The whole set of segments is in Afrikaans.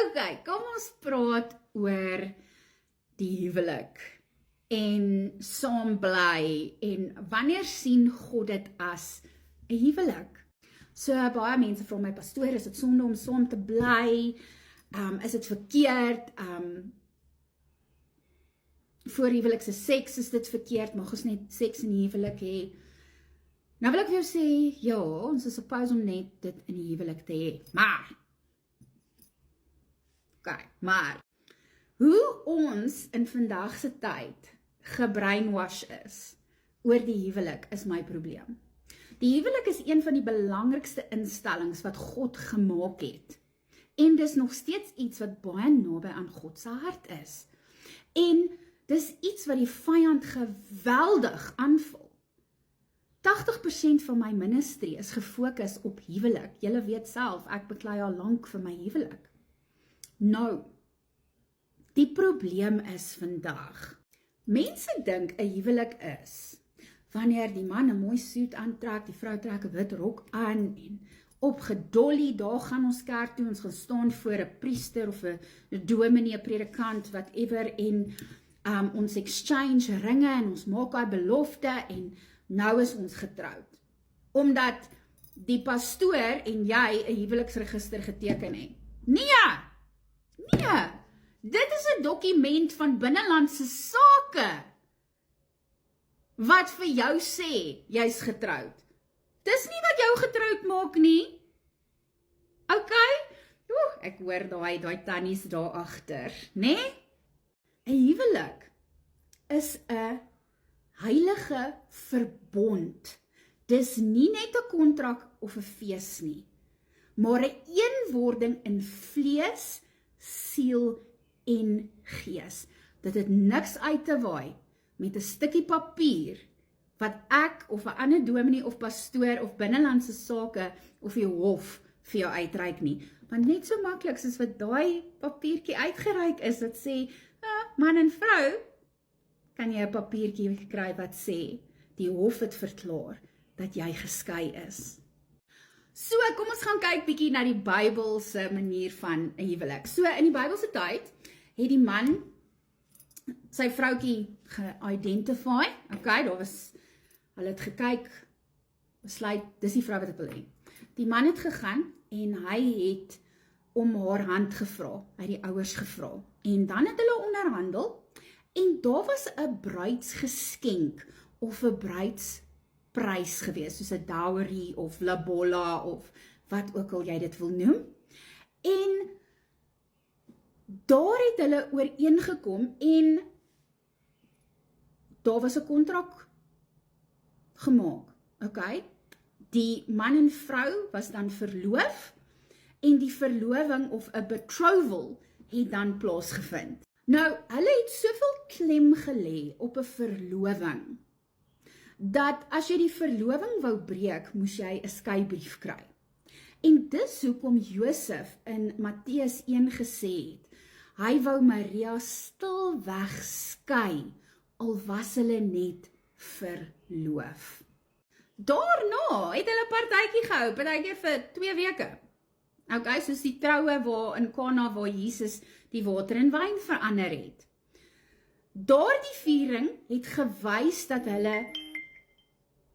Okay, kom ons praat oor die huwelik en saam bly en wanneer sien God dit as 'n huwelik? So baie mense vra my, pastoor, is dit sonde om saam te bly? Is dit verkeerd? Voor huwelikse seks is dit verkeerd, mag ons net seks in die huwelik hê? Nou wil ek vir jou sê, ja, ons is suppose om net dit in die huwelik te hê, maar hoe ons in vandag se tyd gebrainwash is oor die huwelik is my probleem. Die huwelik is een van die belangrikste instellings wat God gemaak het. En dis nog steeds iets wat baie naby aan God se hart is. En dis iets wat die vyand geweldig aanval. 80% van my ministry is gefokus op huwelik. Julle weet self, ek beklei al lank vir my huwelik. Nou, die probleem is vandag. Mense dink 'n huwelik is wanneer die man 'n mooi suit aantrek, die vrou trek 'n wit rok aan en opgedolly, daar gaan ons kerk toe, ons gaan staan voor 'n priester of 'n dominee, 'n predikant, whatever, en ons exchange ringe en ons maak daai belofte en nou is ons getroud. Omdat die pastoor en jy 'n huweliksregister geteken het. Nee, dit is 'n dokument van binnelandse sake wat vir jou sê jy's getroud. Dis nie wat jou getroud maak nie. Okay? Ek hoor daai tannies daar agter, né? 'n huwelik is 'n heilige verbond. Dis nie net 'n kontrak of 'n fees nie, maar 'n eenwording in vlees, siel en gees. Dit het niks uit te waai met 'n stukkie papier wat ek of 'n ander dominee of pastoor of binnelandse sake of die hof vir jou uitreik nie. Want net so maklik soos wat daai papiertjie uitgereik is wat sê, man en vrou, kan jy 'n papiertjie kry wat sê, die hof het verklaar dat jy geskei is. So, kom ons gaan kyk bietjie na die Bybelse manier van 'n huwelik. So, in die Bybelse tyd het die man sy vroutjie ge-identify, okay, hulle het gekyk, besluit, dis die vrou wat ek wil hê. Die man het gegaan en hy het om haar hand gevra, hy het die ouers gevra, en dan het hulle onderhandel, en daar was 'n bruidsgeskenk, of 'n bruidsprys gewees, soos 'n dowry, of labola, of wat ook al jy dit wil noem, en daar het hulle ooreengekom, en daar was 'n kontrak gemaak, okay? Die man en vrou was dan verloof, en die verloving of 'n betrothal het dan plaasgevind. Nou, hulle het soveel klem gelê op 'n verloving, dat as jy die verloving wou breek, moes jy 'n skeibrief kry. En dis hoekom Josef in Matteus 1 gesê het, hy wou Maria stilweg skei, al was hulle net verloof. Daarna het hulle 'n partytjie gehou, partykeer vir 2 weke. Okay, soos die troue waar in Kana waar Jesus die water in wyn verander het. Daardie viering het gewys dat hulle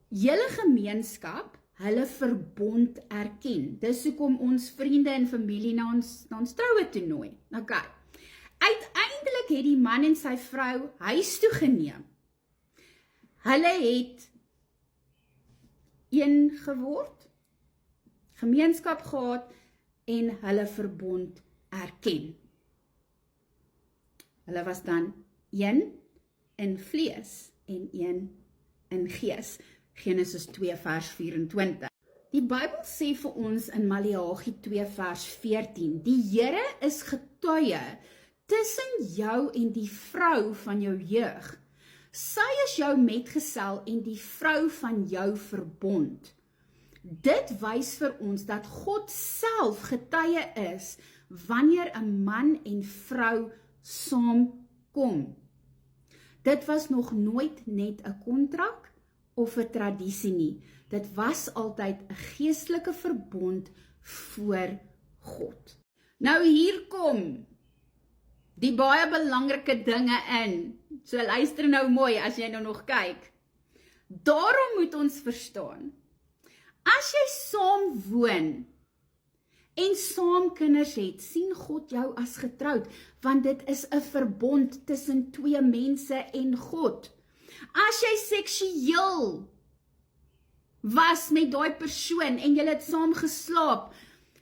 hele gemeenskap hulle verbond erken. Dis hoekom ons vriende en familie na ons troue toe nooi. Okay. Uiteindelik het die man en sy vrou huis toe geneem. Hulle het een geword, gemeenskap gehad en hulle verbond erken. Hulle was dan een in vlees en een in gees. Genesis 2 vers 24. Die Bybel sê vir ons in Maleagi 2 vers 14, die Here is getuie tussen jou en die vrou van jou jeug. Sy is jou metgesel en die vrou van jou verbond. Dit wys vir ons dat God self getuie is wanneer 'n man en vrou saamkom. Dit was nog nooit net 'n kontrak of 'n tradisie nie. Dit was altyd 'n geestelike verbond voor God. Nou hier kom die baie belangrike dinge in. So luister nou mooi as jy nou nog kyk. Daarom moet ons verstaan, as jy saam woon en saam kinders het, sien God jou as getroud, want dit is 'n verbond tussen twee mense en God. As jy seksueel was met daai persoon en julle het saam geslaap,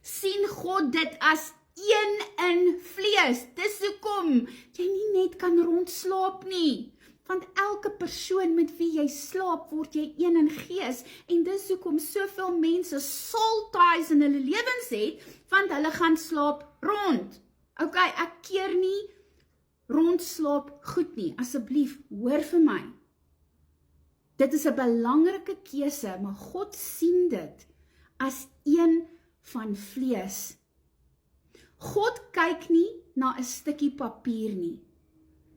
sien God dit as een in vlees. Dis hoekom jy nie net kan rondslaap nie. Want elke persoon met wie jy slaap, word jy een in gees. En dis hoekom soveel mense soul ties in hulle lewens het, want hulle gaan slaap rond. Ok, ek keer nie rondslaap goed nie. Asseblief, hoor vir my. Dit is 'n belangrike keuse, maar God sien dit as een van vlees. God kyk nie na 'n stukkie papier nie.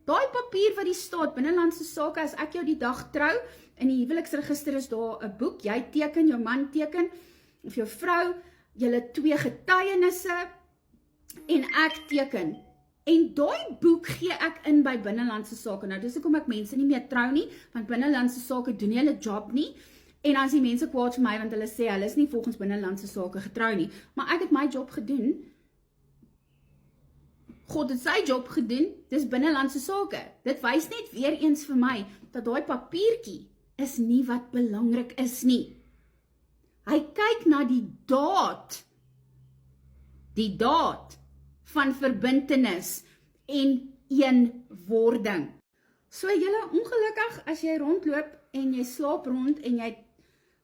Daai papier wat die staat, binnelandse sake, as ek jou die dag trou, in die huweliksregister is daar 'n boek, jy teken, jou man teken, of jou vrou, julle twee getuienisse, en ek teken. En daai boek gee ek in by binnelandse sake. Nou, dis hoekom ek mense nie meer trou nie, want binnelandse sake doen nie hulle job nie, en as die mense kwaad vir my, want hulle sê, hulle is nie volgens binnelandse sake getrou nie, maar ek het my job gedoen. God het sy job gedoen, dis binnelandse sake. Dit wys net weer eens vir my, dat daai papiertjie is nie wat belangrik is nie. Hy kyk na die daad van verbintenis en eenwording. So julle ongelukkig as jy rondloop en jy slaap rond en jy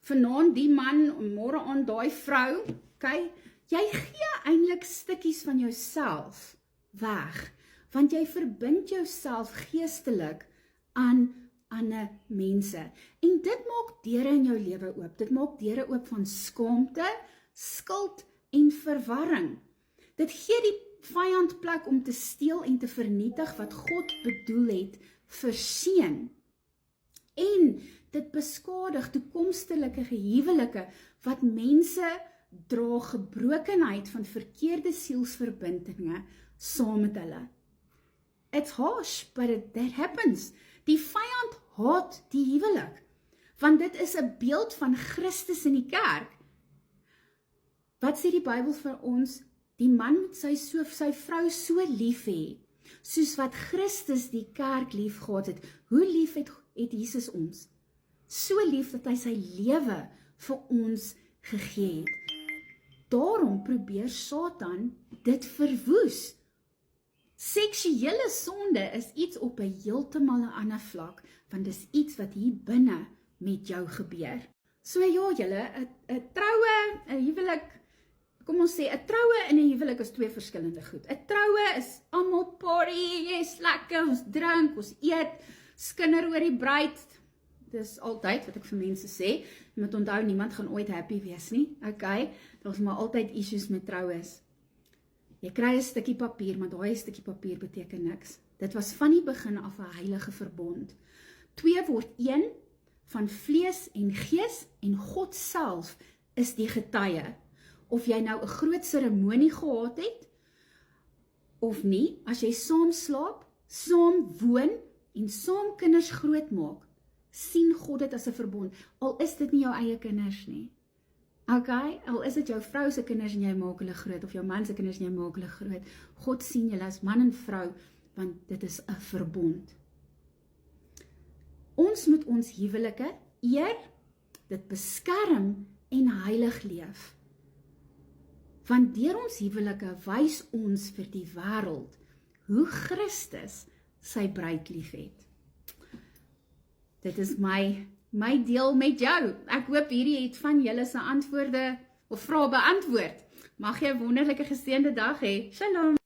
vanaand die man, môre aan daai vrou, okay, jy gee eintlik stukkies van jouself weg, want jy verbind jouself geestelik aan ander mense. En dit maak deure in jou lewe oop. Dit maak deure oop van skaamte, skuld en verwarring. Dit gee die vyand plek om te steel en te vernietig wat God bedoel het vir seën. En dit beskadig toekomstelike huwelike wat mense dra gebrokenheid van verkeerde sielsverbindinge saam met hulle. It's harsh, but that happens. Die vyand haat die huwelik, want dit is 'n beeld van Christus in die kerk. Wat sê die Bybel vir ons? Die man moet sy vrou so lief hê, soos wat Christus die kerk lief gehad het. Hoe lief het Jesus ons? So lief dat hy sy lewe vir ons gegee het. Daarom probeer Satan dit verwoes. Seksuele sonde is iets op 'n heeltemal 'n ander vlak, want dis iets wat hier binne met jou gebeur. So ja, julle, 'n troue, 'n huwelik, kom ons sê, 'n troue en 'n huwelik is twee verskillende goed. 'n Troue is almal party, yes, lekker, ons drink, ons eet, skinder oor die bruid. Dis altyd wat ek vir mense sê. Jy moet onthou, niemand gaan ooit happy wees nie. Okay, daar's maar altyd issues met troues. Jy kry 'n stukkie papier, maar daai stukkie papier beteken niks. Dit was van die begin af 'n heilige verbond. Twee word een van vlees en gees, en God self is die getuie. Of jy nou 'n groot seremonie gehad het of nie, as jy saam slaap, saam woon en saam kinders grootmaak, sien God dit as 'n verbond. Al is dit nie jou eie kinders nie. Okay, al is dit jou vrou se kinders en jy maak hulle groot, of jou man se kinders en jy maak hulle groot. God sien julle as man en vrou, want dit is 'n verbond. Ons moet ons huwelike eer, dit beskerm en heilig leef. Want deur ons huwelike wys ons vir die wêreld hoe Christus sy bruid liefhet. Dit is my deel met jou. Ek hoop hierdie het van julle se antwoorde of vrae beantwoord. Mag jy 'n wonderlike geseënde dag hê. Shalom.